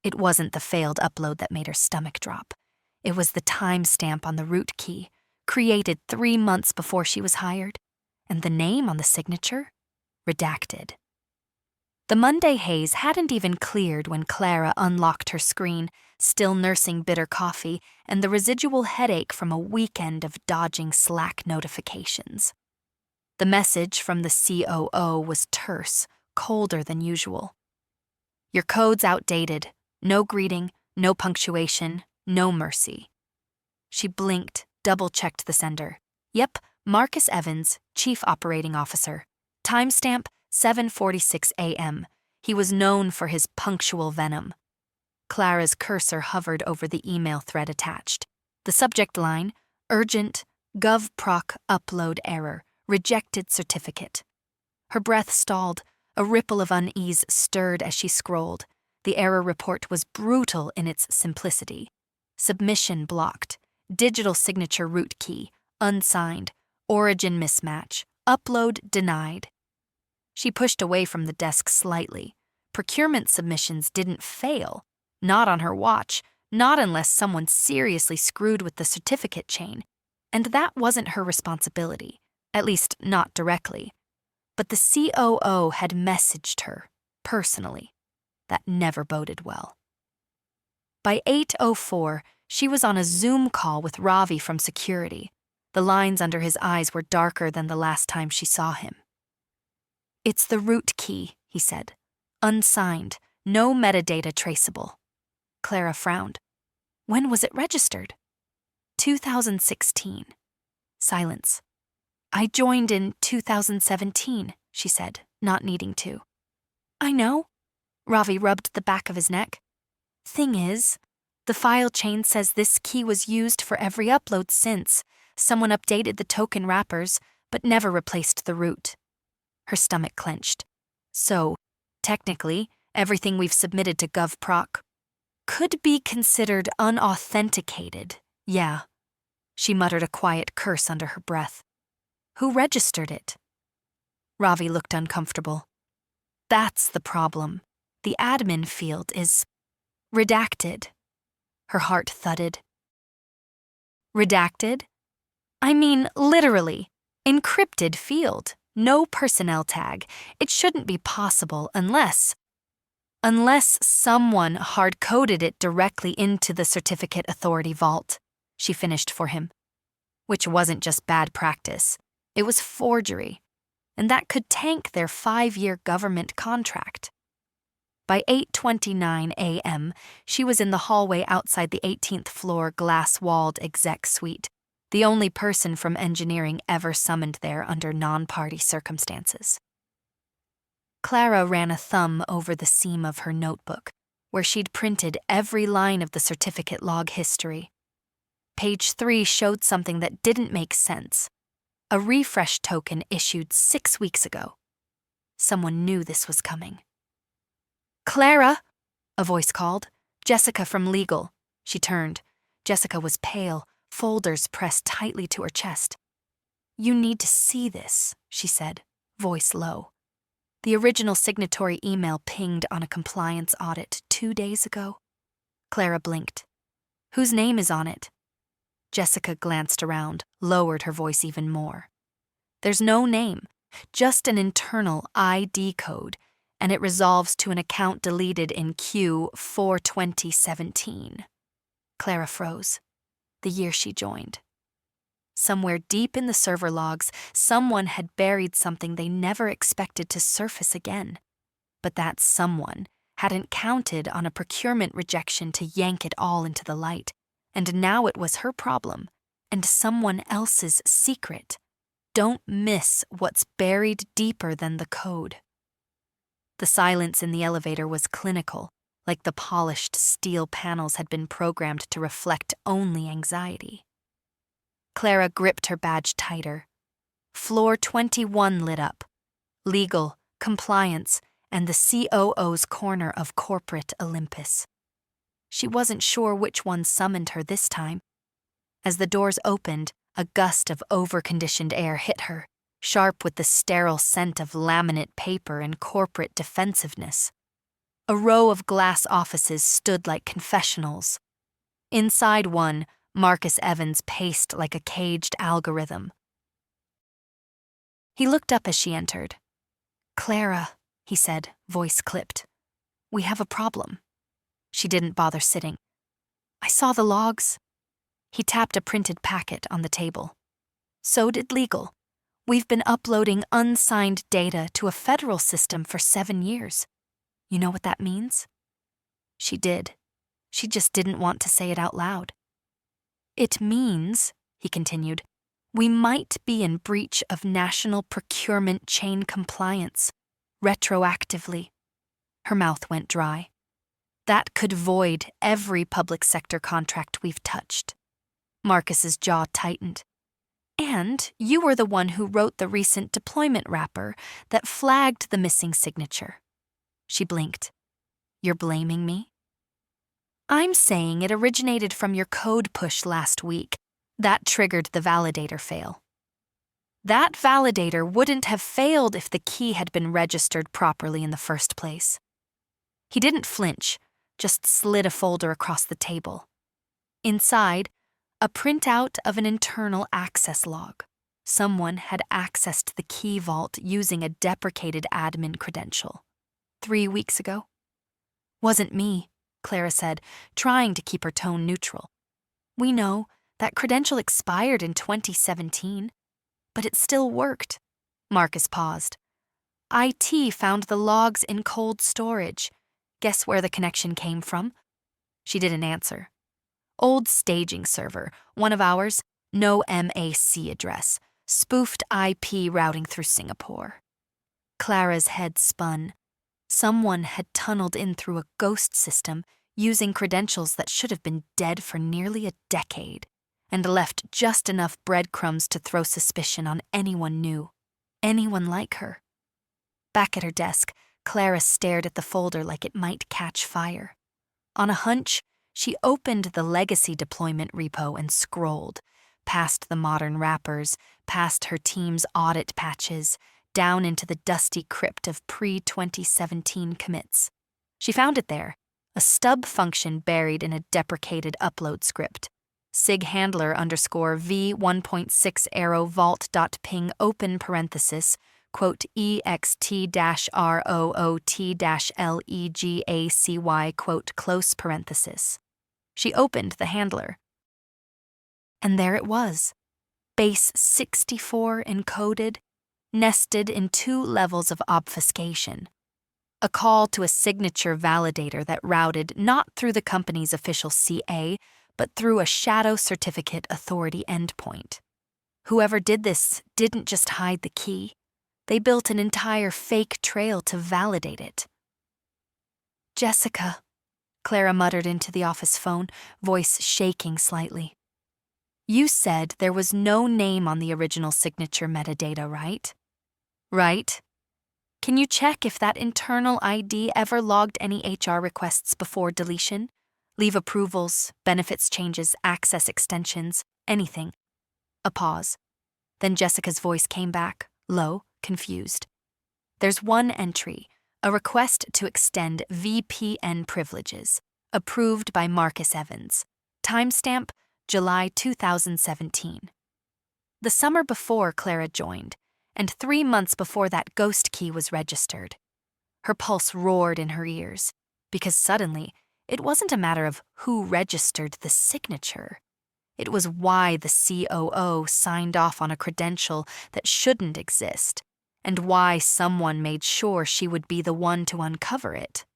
It wasn't the failed upload that made her stomach drop. It was the timestamp on the root key, created 3 months before she was hired, and the name on the signature? Redacted. The Monday haze hadn't even cleared when Clara unlocked her screen, still nursing bitter coffee and the residual headache from a weekend of dodging Slack notifications. The message from the COO was terse, colder than usual. Your code's outdated. No greeting, no punctuation, no mercy. She blinked, double-checked the sender. Yep, Marcus Evans, Chief Operating Officer. Timestamp 7:46 a.m. He was known for his punctual venom. Clara's cursor hovered over the email thread attached. The subject line, urgent, GovProc upload error, rejected certificate. Her breath stalled. A ripple of unease stirred as she scrolled. The error report was brutal in its simplicity. Submission blocked. Digital signature root key, unsigned. Origin mismatch. Upload denied. She pushed away from the desk slightly. Procurement submissions didn't fail. Not on her watch. Not unless someone seriously screwed with the certificate chain. And that wasn't her responsibility. At least not directly. But the COO had messaged her, personally. That never boded well. By 8:04, she was on a Zoom call with Ravi from security. The lines under his eyes were darker than the last time she saw him. It's the root key, he said. Unsigned, no metadata traceable. Clara frowned. When was it registered? 2016. Silence. I joined in 2017, she said, not needing to. I know. Ravi rubbed the back of his neck. Thing is, the file chain says this key was used for every upload since. Someone updated the token wrappers, but never replaced the root. Her stomach clenched. So, technically, everything we've submitted to GovProc could be considered unauthenticated, yeah. She muttered a quiet curse under her breath. Who registered it? Ravi looked uncomfortable. That's the problem. The admin field is redacted. Her heart thudded. Redacted? I mean, literally. Encrypted field. No personnel tag. It shouldn't be possible unless someone hard-coded it directly into the certificate authority vault, she finished for him. Which wasn't just bad practice. It was forgery. And that could tank their 5-year government contract. By 8:29 a.m., she was in the hallway outside the 18th floor glass-walled exec suite, the only person from engineering ever summoned there under non-party circumstances. Clara ran a thumb over the seam of her notebook, where she'd printed every line of the certificate log history. Page 3 showed something that didn't make sense. A refresh token issued 6 weeks ago. Someone knew this was coming. Clara, a voice called. Jessica from legal. She turned. Jessica was pale, folders pressed tightly to her chest. You need to see this, she said, voice low. The original signatory email pinged on a compliance audit 2 days ago. Clara blinked. Whose name is on it? Jessica glanced around, lowered her voice even more. There's no name, just an internal ID code, and it resolves to an account deleted in Q4/2017. Clara froze. The year she joined. Somewhere deep in the server logs, someone had buried something they never expected to surface again. But that someone hadn't counted on a procurement rejection to yank it all into the light. And now it was her problem, and someone else's secret. Don't miss what's buried deeper than the code. The silence in the elevator was clinical, like the polished steel panels had been programmed to reflect only anxiety. Clara gripped her badge tighter. Floor 21 lit up. Legal, compliance, and the COO's corner of corporate Olympus. She wasn't sure which one summoned her this time. As the doors opened, a gust of over-conditioned air hit her, sharp with the sterile scent of laminate paper and corporate defensiveness. A row of glass offices stood like confessionals. Inside one, Marcus Evans paced like a caged algorithm. He looked up as she entered. "Clara," he said, voice clipped. "We have a problem." She didn't bother sitting. "I saw the logs." He tapped a printed packet on the table. "So did legal. We've been uploading unsigned data to a federal system for 7 years. You know what that means?" She did. She just didn't want to say it out loud. "It means," he continued, "we might be in breach of national procurement chain compliance, retroactively." Her mouth went dry. "That could void every public sector contract we've touched." Marcus's jaw tightened. "And you were the one who wrote the recent deployment wrapper that flagged the missing signature." She blinked. "You're blaming me?" "I'm saying it originated from your code push last week. That triggered the validator fail." "That validator wouldn't have failed if the key had been registered properly in the first place." He didn't flinch, just slid a folder across the table. Inside, a printout of an internal access log. Someone had accessed the key vault using a deprecated admin credential. 3 weeks ago. "Wasn't me," Clara said, trying to keep her tone neutral. "We know that credential expired in 2017, but it still worked." Marcus paused. "IT found the logs in cold storage. Guess where the connection came from?" She didn't answer. "Old staging server, one of ours, no MAC address, spoofed IP routing through Singapore." Clara's head spun. Someone had tunneled in through a ghost system using credentials that should have been dead for nearly a decade, and left just enough breadcrumbs to throw suspicion on anyone new, anyone like her. Back at her desk, Clara stared at the folder like it might catch fire. On a hunch, she opened the legacy deployment repo and scrolled, past the modern wrappers, past her team's audit patches, down into the dusty crypt of pre-2017 commits. She found it there, a stub function buried in a deprecated upload script. SIG handler _ v1.6 arrow vault.ping open parenthesis, quote ext-root-legacy quote close parenthesis. She opened the handler. And there it was, base 64 encoded, nested in 2 levels of obfuscation. A call to a signature validator that routed not through the company's official CA, but through a shadow certificate authority endpoint. Whoever did this didn't just hide the key. They built an entire fake trail to validate it. "Jessica," Clara muttered into the office phone, voice shaking slightly. "You said there was no name on the original signature metadata, right?" "Right. Can you check if that internal ID ever logged any HR requests before deletion? Leave approvals, benefits changes, access extensions, anything." A pause. Then Jessica's voice came back, low, confused. "There's one entry, a request to extend VPN privileges, approved by Marcus Evans. Timestamp, July 2017. The summer before Clara joined, and 3 months before that ghost key was registered." Her pulse roared in her ears, because suddenly it wasn't a matter of who registered the signature. It was why the COO signed off on a credential that shouldn't exist, and why someone made sure she would be the one to uncover it.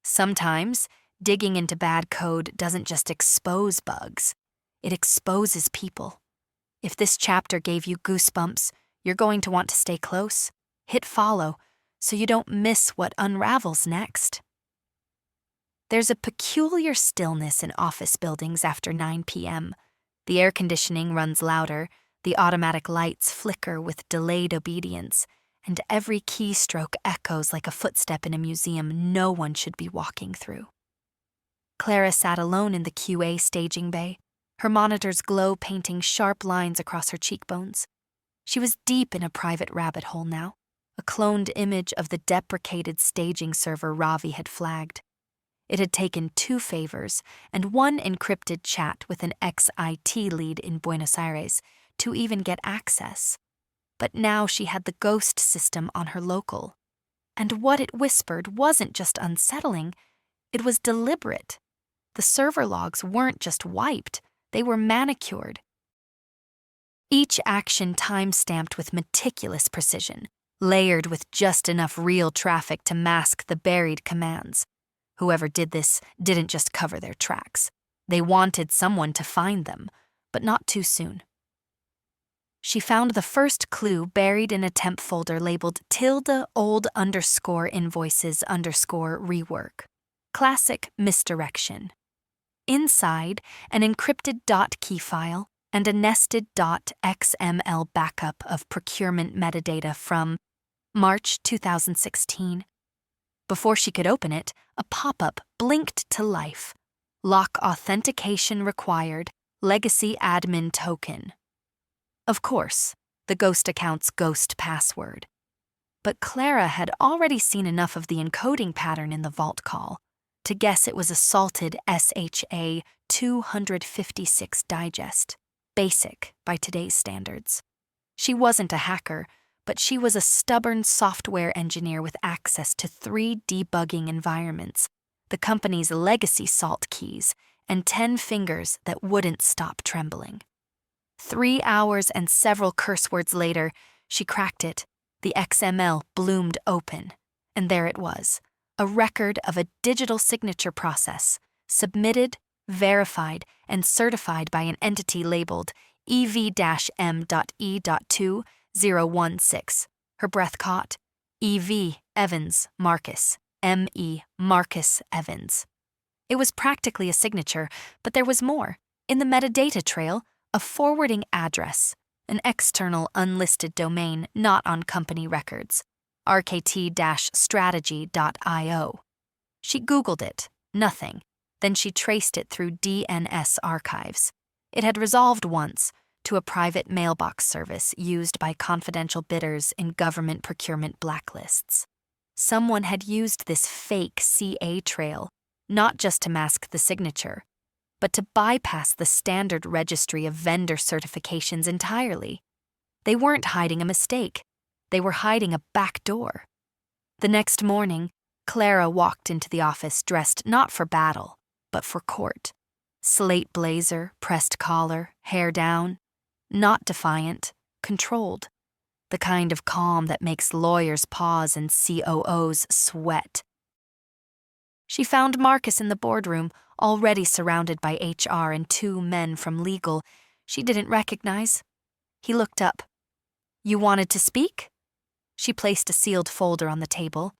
Sometimes, digging into bad code doesn't just expose bugs, it exposes people. If this chapter gave you goosebumps, you're going to want to stay close, hit follow, so you don't miss what unravels next. There's a peculiar stillness in office buildings after 9 p.m. The air conditioning runs louder, the automatic lights flicker with delayed obedience, and every keystroke echoes like a footstep in a museum no one should be walking through. Clara sat alone in the QA staging bay, her monitor's glow painting sharp lines across her cheekbones. She was deep in a private rabbit hole now, a cloned image of the deprecated staging server Ravi had flagged. It had taken 2 favors and 1 encrypted chat with an ex-IT lead in Buenos Aires to even get access. But now she had the ghost system on her local. And what it whispered wasn't just unsettling, it was deliberate. The server logs weren't just wiped, they were manicured. Each action time-stamped with meticulous precision, layered with just enough real traffic to mask the buried commands. Whoever did this didn't just cover their tracks. They wanted someone to find them, but not too soon. She found the first clue buried in a temp folder labeled ~old_invoices_rework. Classic misdirection. Inside, an encrypted .key file and a nested .xml backup of procurement metadata from March 2016. Before she could open it, a pop-up blinked to life. Lock authentication required, legacy admin token. Of course, the ghost account's ghost password. But Clara had already seen enough of the encoding pattern in the vault call to guess it was a salted SHA 256 digest, basic by today's standards. She wasn't a hacker, but she was a stubborn software engineer with access to 3 debugging environments, the company's legacy salt keys, and 10 fingers that wouldn't stop trembling. 3 hours and several curse words later, she cracked it. The XML bloomed open, and there it was, a record of a digital signature process, submitted, verified, and certified by an entity labeled EV-M.E.2.016. Her breath caught. EV Evans Marcus, M.E. Marcus Evans. It was practically a signature, but there was more. In the metadata trail, a forwarding address, an external unlisted domain not on company records, rkt-strategy.io. She Googled it, nothing. Then she traced it through DNS archives. It had resolved once to a private mailbox service used by confidential bidders in government procurement blacklists. Someone had used this fake CA trail, not just to mask the signature, but to bypass the standard registry of vendor certifications entirely. They weren't hiding a mistake. They were hiding a backdoor. The next morning, Clara walked into the office dressed not for battle, but for court. Slate blazer, pressed collar, hair down. Not defiant, controlled. The kind of calm that makes lawyers pause and COOs sweat. She found Marcus in the boardroom, already surrounded by HR and 2 men from legal she didn't recognize. He looked up. "You wanted to speak?" She placed a sealed folder on the table.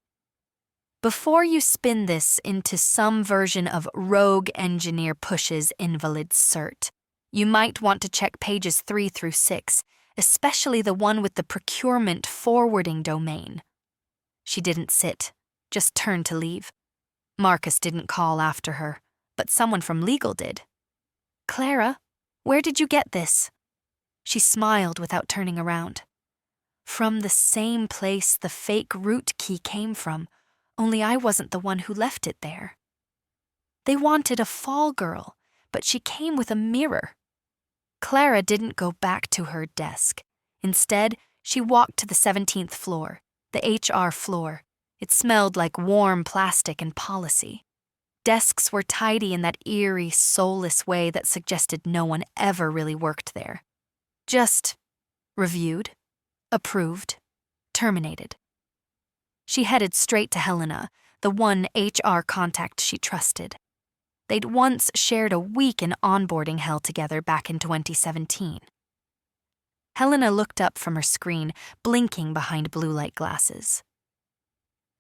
"Before you spin this into some version of rogue engineer pushes invalid cert, you might want to check pages 3 through 6, especially the one with the procurement forwarding domain." She didn't sit, just turned to leave. Marcus didn't call after her, but someone from legal did. "Clara, where did you get this?" She smiled without turning around. "From the same place the fake root key came from, only I wasn't the one who left it there." They wanted a fall girl, but she came with a mirror. Clara didn't go back to her desk. Instead, she walked to the 17th floor, the HR floor. It smelled like warm plastic and policy. Desks were tidy in that eerie, soulless way that suggested no one ever really worked there. Just reviewed, approved, terminated. She headed straight to Helena, the one HR contact she trusted. They'd once shared a week in onboarding hell together back in 2017. Helena looked up from her screen, blinking behind blue light glasses.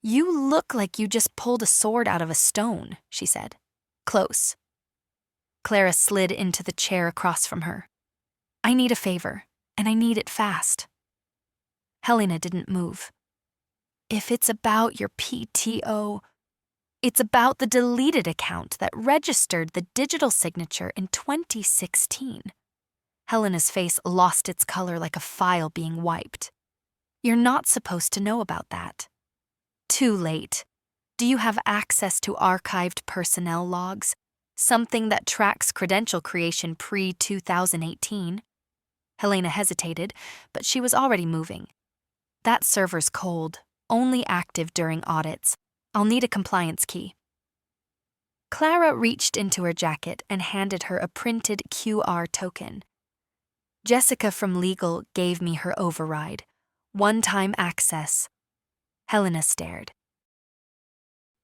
"You look like you just pulled a sword out of a stone," she said. "Close." Clara slid into the chair across from her. "I need a favor, and I need it fast." Helena didn't move. "If it's about your PTO, it's about the deleted account that registered the digital signature in 2016. Helena's face lost its color like a file being wiped. You're not supposed to know about that. Too late. Do you have access to archived personnel logs? Something that tracks credential creation pre-2018? Helena hesitated, but she was already moving. That server's cold, only active during audits. I'll need a compliance key. Clara reached into her jacket and handed her a printed QR token. Jessica from legal gave me her override. One-time access. Helena stared.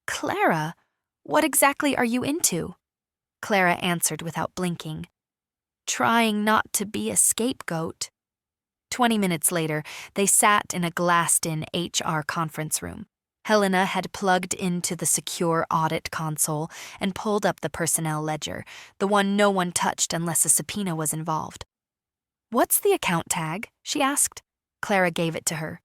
Clara, what exactly are you into? Clara answered without blinking. Trying not to be a scapegoat. 20 minutes later, they sat in a glassed-in HR conference room. Helena had plugged into the secure audit console and pulled up the personnel ledger, the one no one touched unless a subpoena was involved. What's the account tag? She asked. Clara gave it to her.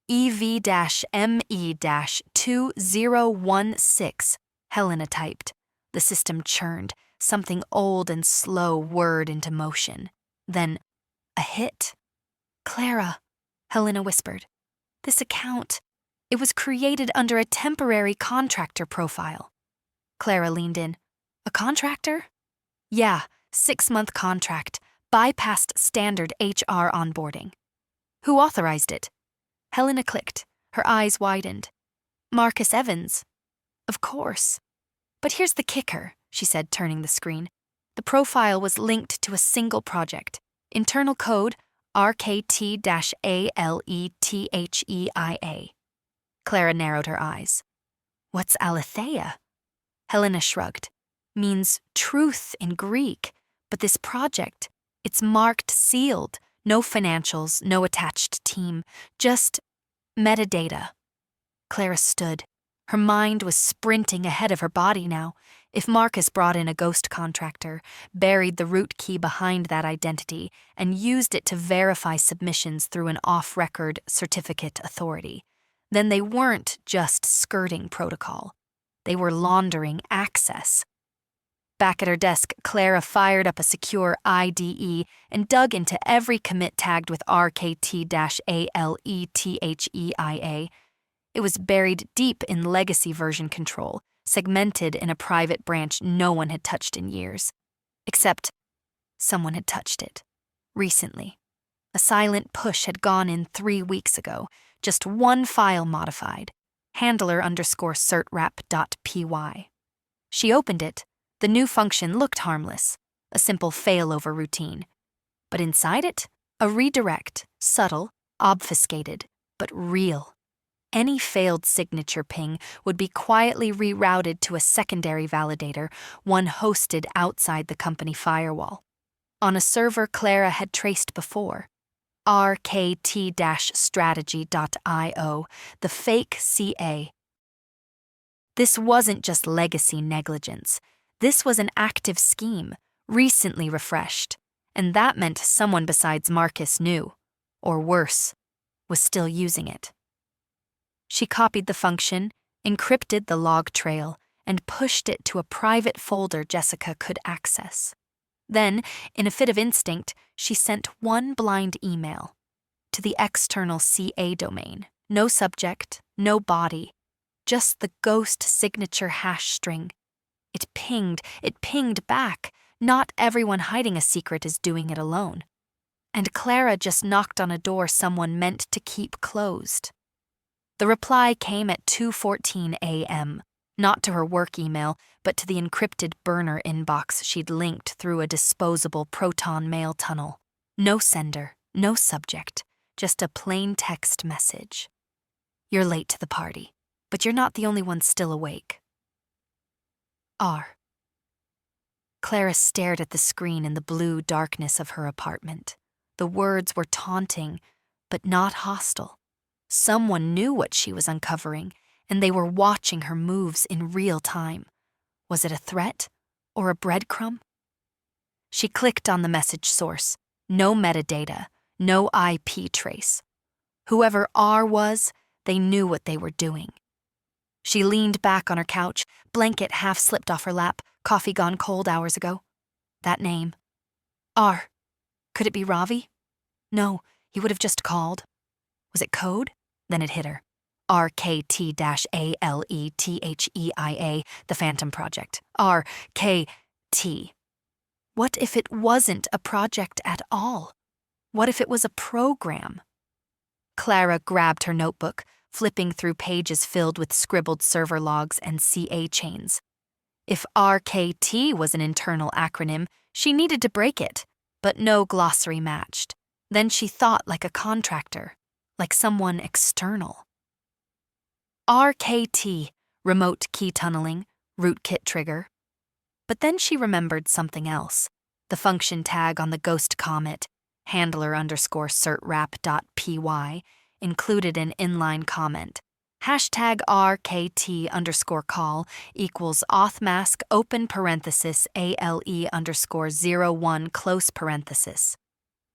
EV-ME-2016, Helena typed. The system churned, something old and slow whirred into motion. Then, a hit. Clara, Helena whispered. This account, it was created under a temporary contractor profile. Clara leaned in. A contractor? Yeah, 6-month contract, bypassed standard HR onboarding. Who authorized it? Helena clicked, her eyes widened. Marcus Evans. Of course. But here's the kicker, she said, turning the screen. The profile was linked to a single project. Internal code RKT-ALETHEIA. Clara narrowed her eyes. What's Aletheia? Helena shrugged. Means truth in Greek. But this project, it's marked sealed. No financials, no attached team. Just metadata. Clara stood. Her mind was sprinting ahead of her body now. If Marcus brought in a ghost contractor, buried the root key behind that identity, and used it to verify submissions through an off-record certificate authority, then they weren't just skirting protocol. They were laundering access. Back at her desk, Clara fired up a secure IDE and dug into every commit tagged with RKT-ALETHEIA. It was buried deep in legacy version control, segmented in a private branch no one had touched in years. Except someone had touched it. Recently. A silent push had gone in 3 weeks ago, just one file modified, handler_certrap.py. She opened it. The new function looked harmless, a simple failover routine. But inside it, a redirect, subtle, obfuscated, but real. Any failed signature ping would be quietly rerouted to a secondary validator, one hosted outside the company firewall. On a server Clara had traced before, rkt-strategy.io, the fake CA. This wasn't just legacy negligence. This was an active scheme, recently refreshed, and that meant someone besides Marcus knew, or worse, was still using it. She copied the function, encrypted the log trail, and pushed it to a private folder Jessica could access. Then, in a fit of instinct, she sent one blind email to the external CA domain. No subject, no body, just the ghost signature hash string. It pinged back. Not everyone hiding a secret is doing it alone. And Clara just knocked on a door someone meant to keep closed. The reply came at 2:14 a.m., not to her work email, but to the encrypted burner inbox she'd linked through a disposable Proton mail tunnel. No sender, no subject, just a plain text message. You're late to the party, but you're not the only one still awake. R. Clara stared at the screen in the blue darkness of her apartment. The words were taunting, but not hostile. Someone knew what she was uncovering, and they were watching her moves in real time. Was it a threat or a breadcrumb? She clicked on the message source. No metadata, no IP trace. Whoever R was, they knew what they were doing. She leaned back on her couch, blanket half slipped off her lap, coffee gone cold hours ago. That name. R. Could it be Ravi? No, he would have just called. Was it code? Then it hit her. RKT-ALETHEIA, the Phantom Project. RKT. What if it wasn't a project at all? What if it was a program? Clara grabbed her notebook, flipping through pages filled with scribbled server logs and CA chains. If RKT was an internal acronym, she needed to break it, but no glossary matched. Then she thought like a contractor, like someone external. RKT, remote key tunneling, rootkit trigger. But then she remembered something else. The function tag on the Ghost Comet, handler_certrap.py, included an inline comment. #RKT_call equals authmask open parenthesis ALE_01 close parenthesis.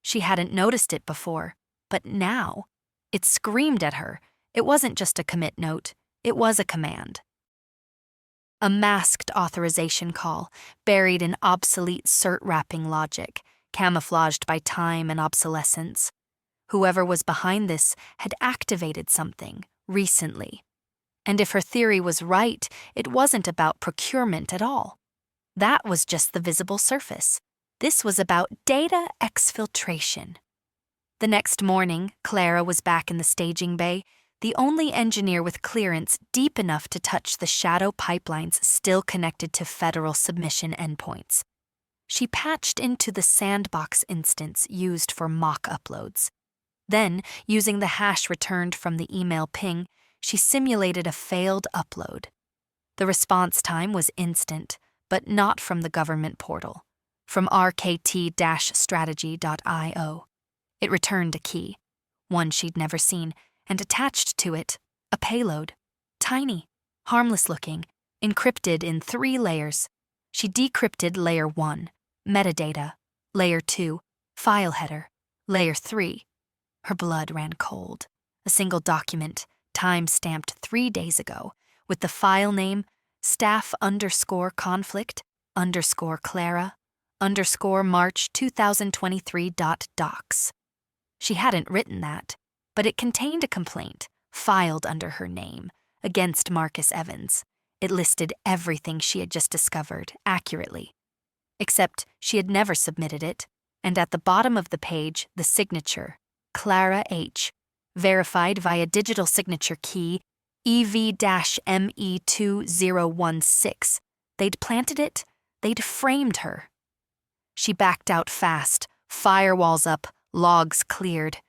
She hadn't noticed it before, but now it screamed at her. It wasn't just a commit note, it was a command. A masked authorization call, buried in obsolete cert wrapping logic, camouflaged by time and obsolescence. Whoever was behind this had activated something recently. And if her theory was right, it wasn't about procurement at all. That was just the visible surface. This was about data exfiltration. The next morning, Clara was back in the staging bay, the only engineer with clearance deep enough to touch the shadow pipelines still connected to federal submission endpoints. She patched into the sandbox instance used for mock uploads. Then, using the hash returned from the email ping, she simulated a failed upload. The response time was instant, but not from the government portal, from rkt-strategy.io. It returned a key, one she'd never seen, and attached to it a payload, tiny, harmless-looking, encrypted in 3 layers. She decrypted layer 1, metadata, layer 2, file header, layer 3. Her blood ran cold. A single document, time-stamped 3 days ago, with the file name staff_conflict_Clara_March 2023.docs. She hadn't written that, but it contained a complaint, filed under her name, against Marcus Evans. It listed everything she had just discovered accurately. Except she had never submitted it, and at the bottom of the page, the signature, Clara H., verified via digital signature key EV-ME2016. They'd planted it, they'd framed her. She backed out fast, firewalls up, logs cleared.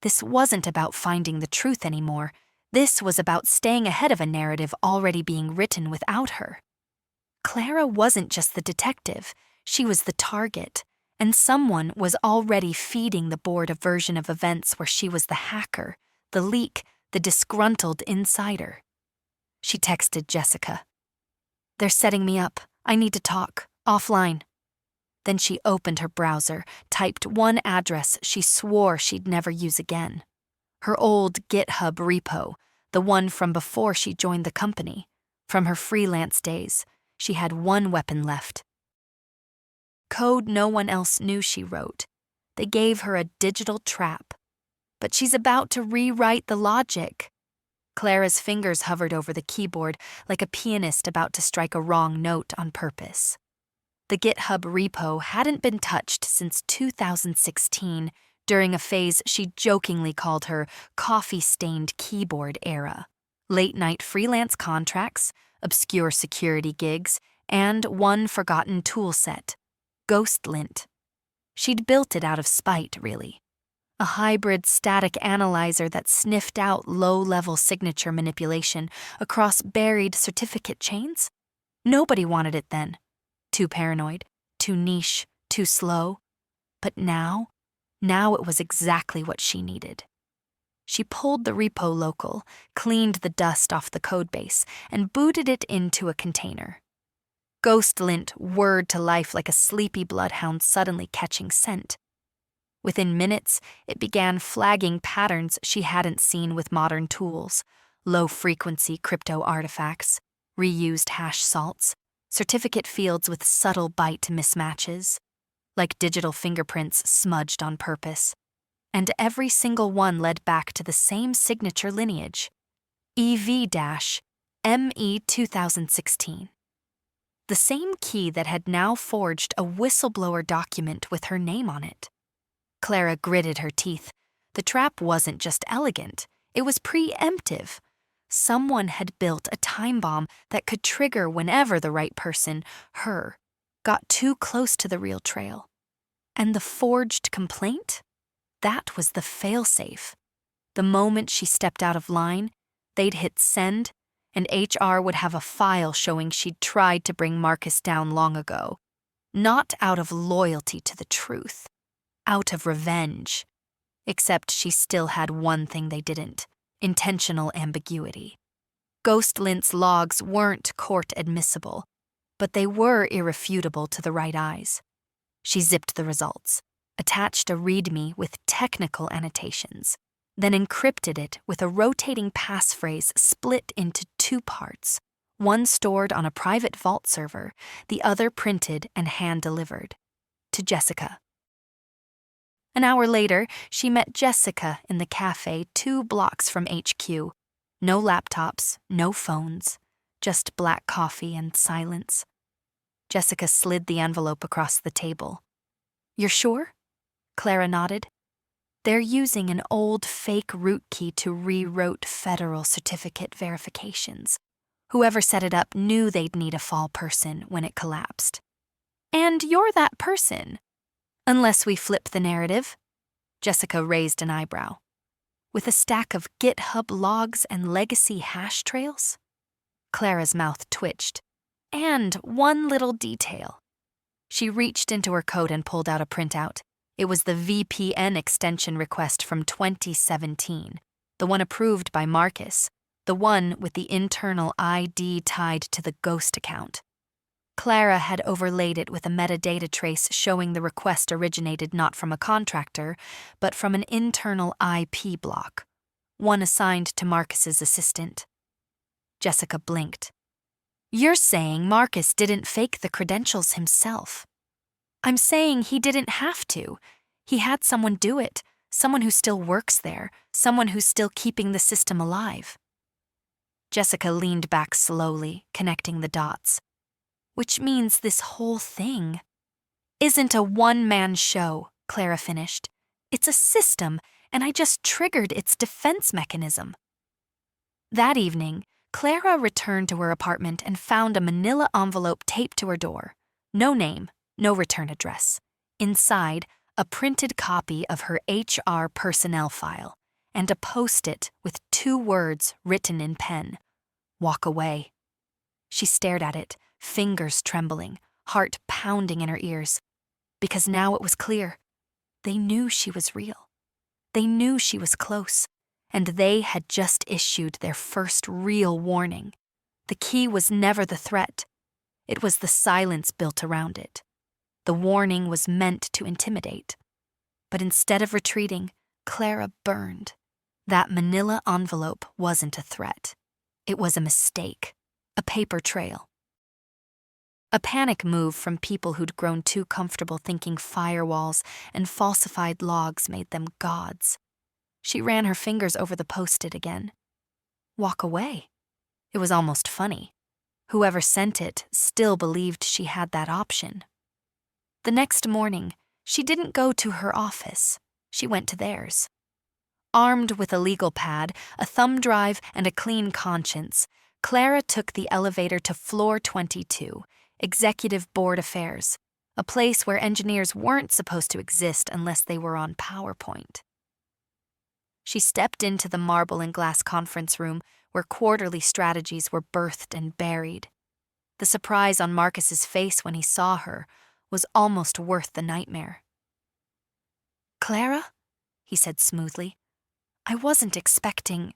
This wasn't about finding the truth anymore. This was about staying ahead of a narrative already being written without her. Clara wasn't just the detective, she was the target, and someone was already feeding the board a version of events where she was the hacker, the leak, the disgruntled insider. She texted Jessica. "They're setting me up. I need to talk. Offline." Then she opened her browser, typed one address she swore she'd never use again. Her old GitHub repo, the one from before she joined the company. From her freelance days, she had one weapon left. Code no one else knew she wrote. They gave her a digital trap. But she's about to rewrite the logic. Clara's fingers hovered over the keyboard like a pianist about to strike a wrong note on purpose. The GitHub repo hadn't been touched since 2016, during a phase she jokingly called her coffee-stained keyboard era. Late-night freelance contracts, obscure security gigs, and one forgotten tool set, GhostLint. She'd built it out of spite, really. A hybrid static analyzer that sniffed out low-level signature manipulation across buried certificate chains? Nobody wanted it then. Too paranoid, too niche, too slow. But now it was exactly what she needed. She pulled the repo local, cleaned the dust off the codebase, and booted it into a container. GhostLint whirred to life like a sleepy bloodhound suddenly catching scent. Within minutes, it began flagging patterns she hadn't seen with modern tools: low-frequency crypto artifacts, reused hash salts, certificate fields with subtle byte mismatches, like digital fingerprints smudged on purpose. and every single one led back to the same signature lineage, EV-ME 2016. The same key that had now forged a whistleblower document with her name on it. Clara gritted her teeth. The trap wasn't just elegant, it was preemptive. Someone had built a time bomb that could trigger whenever the right person, her, got too close to the real trail. And the forged complaint? That was the failsafe. The moment she stepped out of line, they'd hit send, and HR would have a file showing she'd tried to bring Marcus down long ago. Not out of loyalty to the truth, out of revenge. Except she still had one thing they didn't: intentional ambiguity. Ghost Lint's logs weren't court admissible, but they were irrefutable to the right eyes. She zipped the results, attached a README with technical annotations, then encrypted it with a rotating passphrase split into two parts, one stored on a private vault server, the other printed and hand-delivered to Jessica. An hour later, she met Jessica in the cafe 2 blocks from HQ. No laptops, no phones, just black coffee and silence. Jessica slid the envelope across the table. "You're sure?" Clara nodded. "They're using an old fake root key to rewrote federal certificate verifications. Whoever set it up knew they'd need a fall person when it collapsed. And you're that person. Unless we flip the narrative." Jessica raised an eyebrow. "With a stack of GitHub logs and legacy hash trails?" Clara's mouth twitched. "And one little detail." She reached into her coat and pulled out a printout. It was the VPN extension request from 2017, the one approved by Marcus, the one with the internal ID tied to the ghost account. Clara had overlaid it with a metadata trace showing the request originated not from a contractor, but from an internal IP block, one assigned to Marcus's assistant. Jessica blinked. "You're saying Marcus didn't fake the credentials himself." "I'm saying he didn't have to. He had someone do it, someone who still works there, someone who's still keeping the system alive." Jessica leaned back slowly, connecting the dots. "Which means this whole thing isn't a one-man show," Clara finished. "It's a system, and I just triggered its defense mechanism." That evening, Clara returned to her apartment and found a manila envelope taped to her door. No name, no return address. Inside, a printed copy of her HR personnel file, and a post-it with 2 words written in pen: "Walk away." She stared at it, fingers trembling, heart pounding in her ears. Because now it was clear. They knew she was real. They knew she was close, and they had just issued their first real warning. The key was never the threat. It was the silence built around it. The warning was meant to intimidate. But instead of retreating, Clara burned. That manila envelope wasn't a threat. It was a mistake, a paper trail. A panic move from people who'd grown too comfortable thinking firewalls and falsified logs made them gods. She ran her fingers over the post-it again. Walk away. It was almost funny. Whoever sent it still believed she had that option. The next morning, she didn't go to her office. She went to theirs. Armed with a legal pad, a thumb drive, and a clean conscience, Clara took the elevator to floor 22, Executive Board Affairs, a place where engineers weren't supposed to exist unless they were on PowerPoint. She stepped into the marble and glass conference room where quarterly strategies were birthed and buried. The surprise on Marcus's face when he saw her was almost worth the nightmare. "Clara?" he said smoothly. "I wasn't expecting—"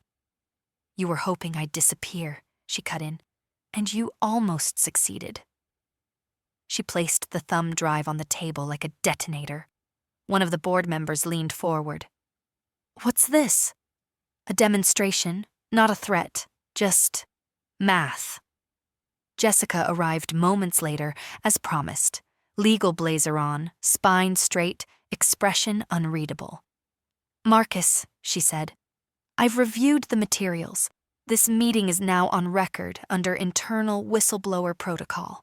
"You were hoping I'd disappear," she cut in, "and you almost succeeded." She placed the thumb drive on the table like a detonator. One of the board members leaned forward. "What's this?" "A demonstration, not a threat, just math." Jessica arrived moments later, as promised, legal blazer on, spine straight, expression unreadable. Marcus, she said, I've reviewed the materials. This meeting is now on record under internal whistleblower protocol.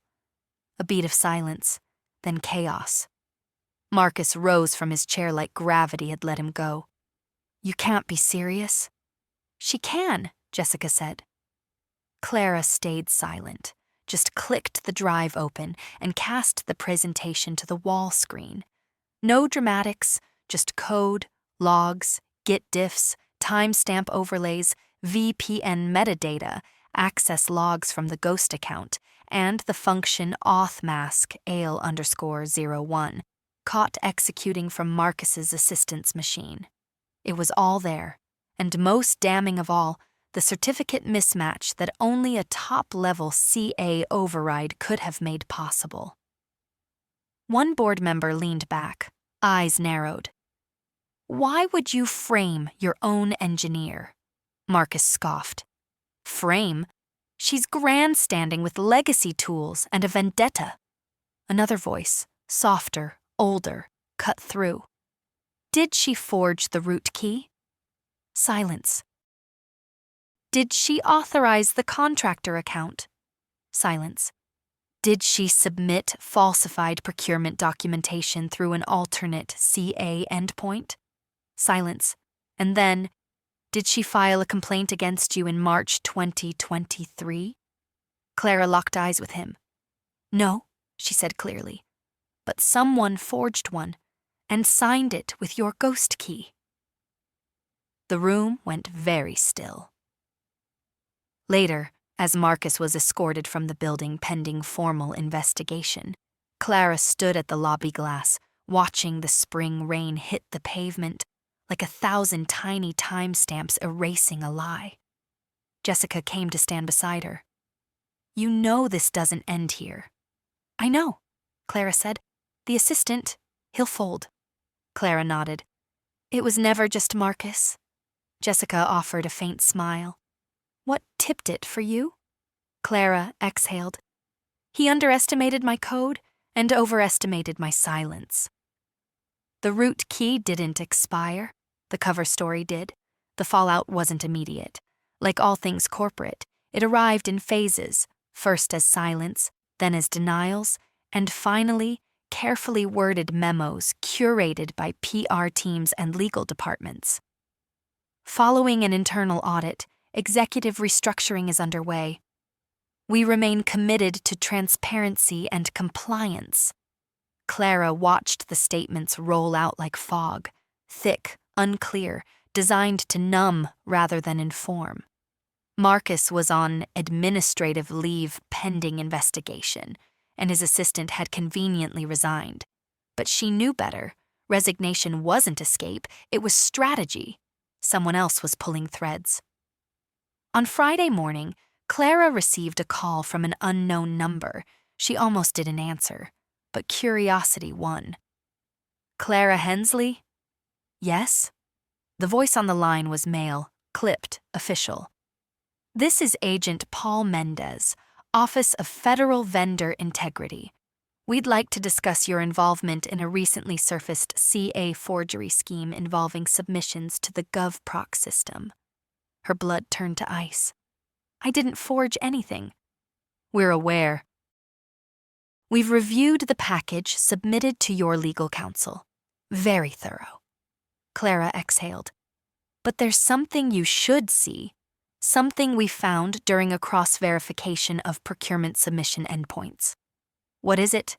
A beat of silence, then chaos. Marcus rose from his chair like gravity had let him go. You can't be serious? She can, Jessica said. Clara stayed silent, just clicked the drive open and cast the presentation to the wall screen. No dramatics, just code, logs, Git diffs, timestamp overlays, VPN metadata, access logs from the Ghost account, and the function authmask ale_01, caught executing from Marcus's assistant's machine. It was all there, and most damning of all, the certificate mismatch that only a top-level CA override could have made possible. One board member leaned back, eyes narrowed. Why would you frame your own engineer? Marcus scoffed. Frame? She's grandstanding with legacy tools and a vendetta. Another voice, softer, older, cut through. Did she forge the root key? Silence. Did she authorize the contractor account? Silence. Did she submit falsified procurement documentation through an alternate CA endpoint? Silence. And then, did she file a complaint against you in March 2023? Clara locked eyes with him. No, she said clearly, but someone forged one and signed it with your ghost key. The room went very still. Later, as Marcus was escorted from the building pending formal investigation, Clara stood at the lobby glass, watching the spring rain hit the pavement like 1,000 tiny timestamps erasing a lie. Jessica came to stand beside her. You know this doesn't end here. I know, Clara said. The assistant, he'll fold. Clara nodded. It was never just Marcus. Jessica offered a faint smile. What tipped it for you? Clara exhaled. He underestimated my code and overestimated my silence. The root key didn't expire. The cover story did. The fallout wasn't immediate. Like all things corporate, it arrived in phases, first as silence, then as denials, and finally, carefully worded memos curated by PR teams and legal departments. Following an internal audit, executive restructuring is underway. We remain committed to transparency and compliance. Clara watched the statements roll out like fog, thick, unclear, designed to numb rather than inform. Marcus was on administrative leave pending investigation, and his assistant had conveniently resigned. But she knew better. Resignation wasn't escape, it was strategy. Someone else was pulling threads. On Friday morning, Clara received a call from an unknown number. She almost didn't answer, but curiosity won. Clara Hensley? Yes? The voice on the line was male, clipped, official. This is Agent Paul Mendez, Office of Federal Vendor Integrity. We'd like to discuss your involvement in a recently surfaced CA forgery scheme involving submissions to the GovProc system. Her blood turned to ice. I didn't forge anything. We're aware. We've reviewed the package submitted to your legal counsel. Very thorough. Clara exhaled. But there's something you should see. Something we found during a cross-verification of procurement submission endpoints. What is it?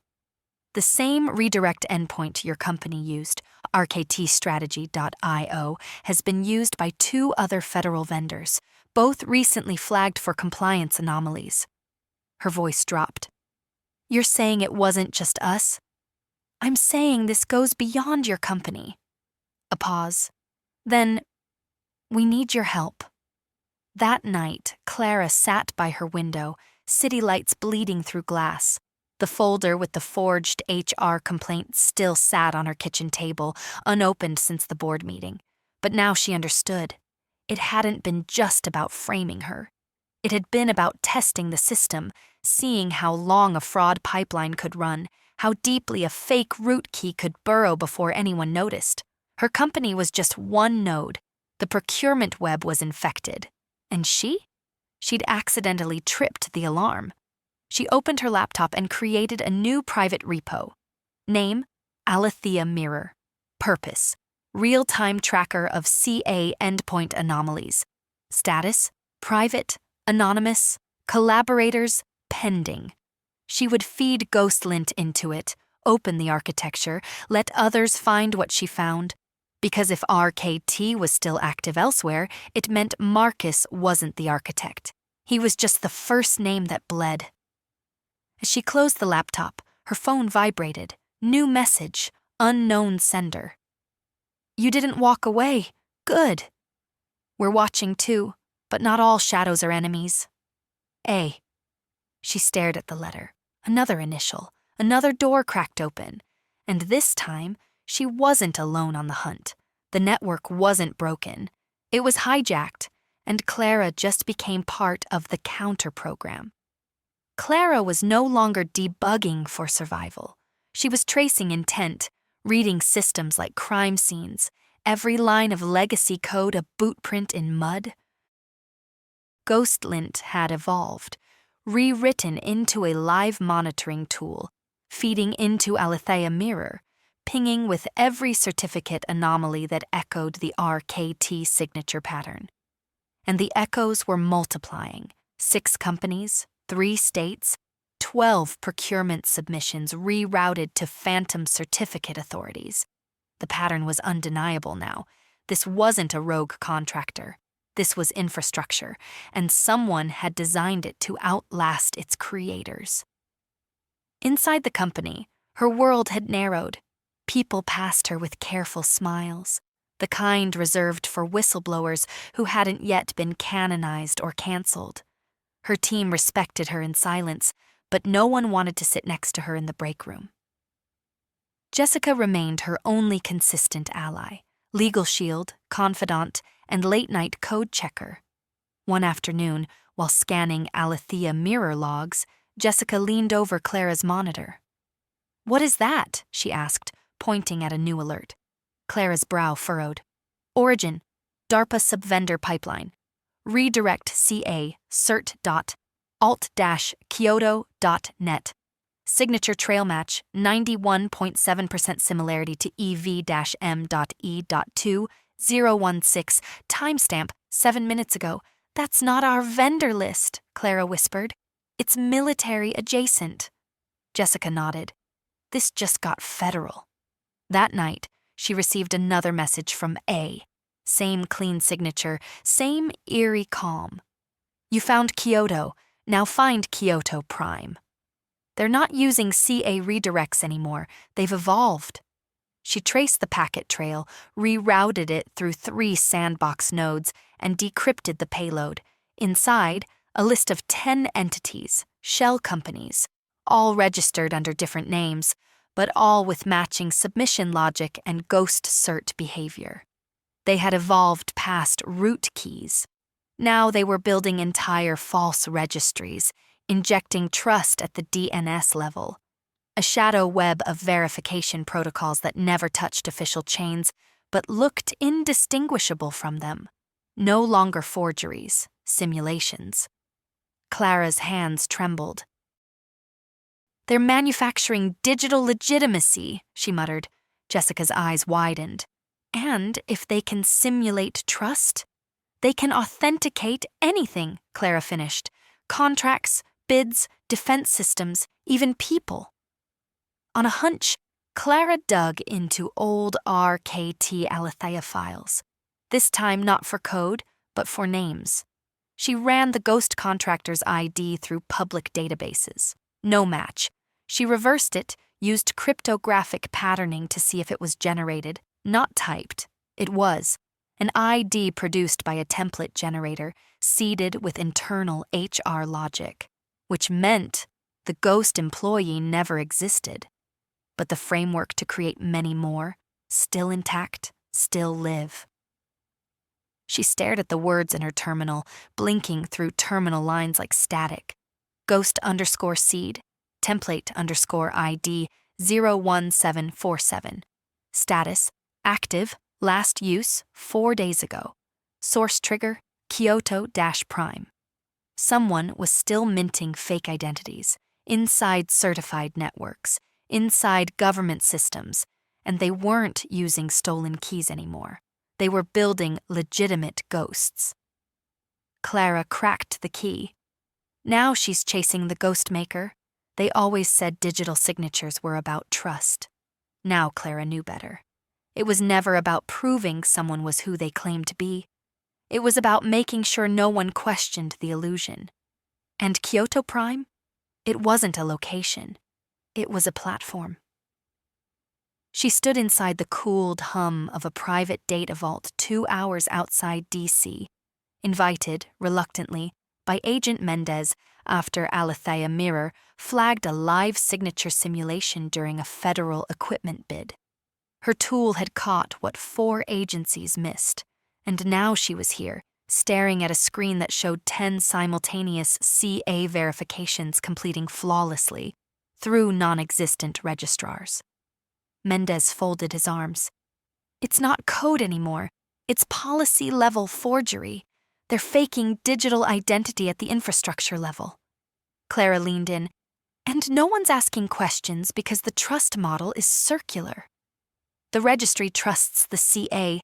The same redirect endpoint your company used, rktstrategy.io, has been used by 2 other federal vendors, both recently flagged for compliance anomalies. Her voice dropped. You're saying it wasn't just us? I'm saying this goes beyond your company. A pause. Then, we need your help. That night, Clara sat by her window, city lights bleeding through glass. The folder with the forged HR complaint still sat on her kitchen table, unopened since the board meeting. But now she understood. It hadn't been just about framing her. It had been about testing the system, seeing how long a fraud pipeline could run, how deeply a fake root key could burrow before anyone noticed. Her company was just one node. The procurement web was infected. And she'd accidentally tripped the alarm. She opened her laptop and created a new private repo. Name, Alethea Mirror. Purpose, real-time tracker of CA endpoint anomalies. Status, private, anonymous, collaborators, pending. She would feed Ghostlint into it, open the architecture, let others find what she found. Because if RKT was still active elsewhere, it meant Marcus wasn't the architect. He was just the first name that bled. As she closed the laptop, her phone vibrated. New message, unknown sender. You didn't walk away. Good. We're watching too, but not all shadows are enemies. A. She stared at the letter. Another initial. Another door cracked open. And this time, she wasn't alone on the hunt. The network wasn't broken. It was hijacked, and Clara just became part of the counter-program. Clara was no longer debugging for survival. She was tracing intent, reading systems like crime scenes, every line of legacy code a bootprint in mud. Ghostlint had evolved, rewritten into a live monitoring tool, feeding into Alethea Mirror, pinging with every certificate anomaly that echoed the RKT signature pattern. And the echoes were multiplying. 6 companies, 3 states, 12 procurement submissions rerouted to phantom certificate authorities. The pattern was undeniable now. This wasn't a rogue contractor. This was infrastructure, and someone had designed it to outlast its creators. Inside the company, her world had narrowed. People passed her with careful smiles, the kind reserved for whistleblowers who hadn't yet been canonized or canceled. Her team respected her in silence, but no one wanted to sit next to her in the break room. Jessica remained her only consistent ally, legal shield, confidant, and late-night code checker. One afternoon, while scanning Alethea Mirror logs, Jessica leaned over Clara's monitor. "What is that?" she asked, pointing at a new alert. Clara's brow furrowed. "Origin, DARPA subvendor pipeline. Redirect CA cert.alt-kyoto.net. Signature trail match 91.7% similarity to EV-M.E.2.016. Timestamp 7 minutes ago. That's not our vendor list," Clara whispered. "It's military adjacent." Jessica nodded. This just got federal. That night, she received another message from A. Same clean signature, same eerie calm. "You found Kyoto. Now find Kyoto Prime." They're not using CA redirects anymore. They've evolved. She traced the packet trail, rerouted it through 3 sandbox nodes, and decrypted the payload. Inside, a list of 10 entities, shell companies, all registered under different names, but all with matching submission logic and ghost cert behavior. They had evolved past root keys. Now they were building entire false registries, injecting trust at the DNS level. A shadow web of verification protocols that never touched official chains, but looked indistinguishable from them. No longer forgeries, simulations. Clara's hands trembled. "They're manufacturing digital legitimacy," she muttered. Jessica's eyes widened. "And if they can simulate trust, they can authenticate anything," Clara finished. "Contracts, bids, defense systems, even people." On a hunch, Clara dug into old RKT Alethea files. This time not for code, but for names. She ran the ghost contractor's ID through public databases. No match. She reversed it, used cryptographic patterning to see if it was generated, not typed. It was. An ID produced by a template generator, seeded with internal HR logic, which meant the ghost employee never existed. But the framework to create many more, still intact, still live. She stared at the words in her terminal, blinking through terminal lines like static. Ghost_seed, template_ID 01747. Status, active, Last use, 4 days ago. Source trigger, Kyoto-Prime. Someone was still minting fake identities, inside certified networks, inside government systems, and they weren't using stolen keys anymore. They were building legitimate ghosts. Clara cracked the key. Now she's chasing the ghost maker. They always said digital signatures were about trust. Now Clara knew better. It was never about proving someone was who they claimed to be. It was about making sure no one questioned the illusion. And Kyoto Prime? It wasn't a location. It was a platform. She stood inside the cooled hum of a private data vault 2 hours outside D.C., invited, reluctantly, by Agent Mendez after Alethea Mirror flagged a live signature simulation during a federal equipment bid. Her tool had caught what 4 agencies missed, and now she was here, staring at a screen that showed 10 simultaneous CA verifications completing flawlessly through non-existent registrars. Mendez folded his arms. It's not code anymore. It's policy-level forgery. They're faking digital identity at the infrastructure level. Clara leaned in. And no one's asking questions because the trust model is circular. The registry trusts the CA.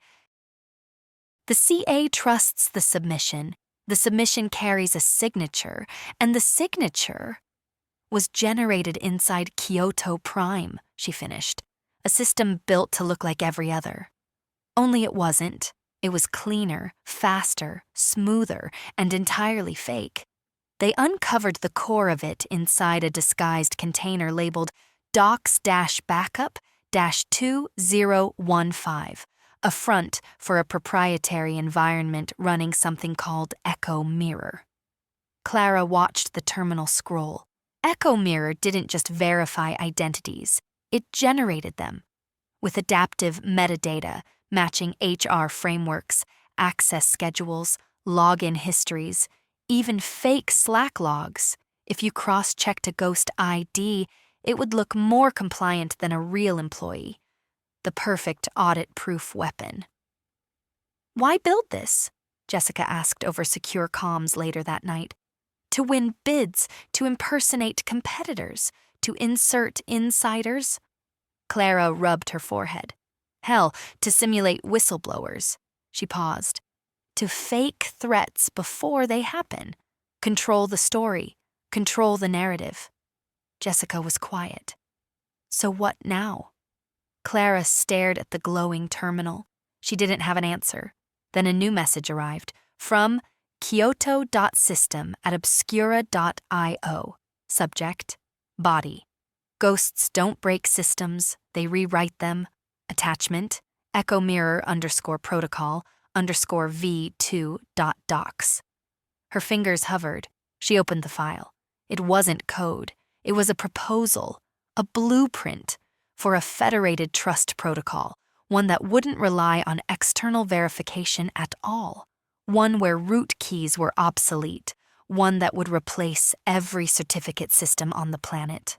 The CA trusts the submission carries a signature, and the signature was generated inside Kyoto Prime, she finished, a system built to look like every other. Only it wasn't. It was cleaner, faster, smoother, and entirely fake. They uncovered the core of it inside a disguised container labeled docs-backup-2015, a front for a proprietary environment running something called Echo Mirror. Clara watched the terminal scroll. Echo Mirror didn't just verify identities, it generated them. With adaptive metadata, matching HR frameworks, access schedules, login histories, even fake Slack logs. If you cross-checked a ghost ID, it would look more compliant than a real employee. The perfect audit-proof weapon. Why build this? Jessica asked over secure comms later that night. To win bids, to impersonate competitors, to insert insiders? Clara rubbed her forehead. Hell, to simulate whistleblowers. She paused. To fake threats before they happen. Control the story. Control the narrative. Jessica was quiet. So what now? Clara stared at the glowing terminal. She didn't have an answer. Then a new message arrived from Kyoto.system@obscura.io. Subject, body. Ghosts don't break systems, they rewrite them. Attachment, Echo Mirror _protocol _v2.docs. Her fingers hovered. She opened the file. It wasn't code. It was a proposal, a blueprint for a federated trust protocol, one that wouldn't rely on external verification at all, one where root keys were obsolete, one that would replace every certificate system on the planet.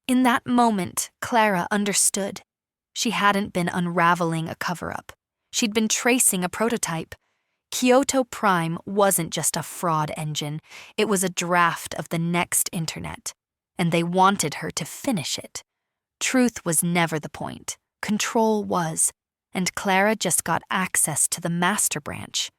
In that moment, Clara understood. She hadn't been unraveling a cover-up. She'd been tracing a prototype. Kyoto Prime wasn't just a fraud engine. It was a draft of the next internet, and they wanted her to finish it. Truth was never the point. Control was, and Clara just got access to the master branch.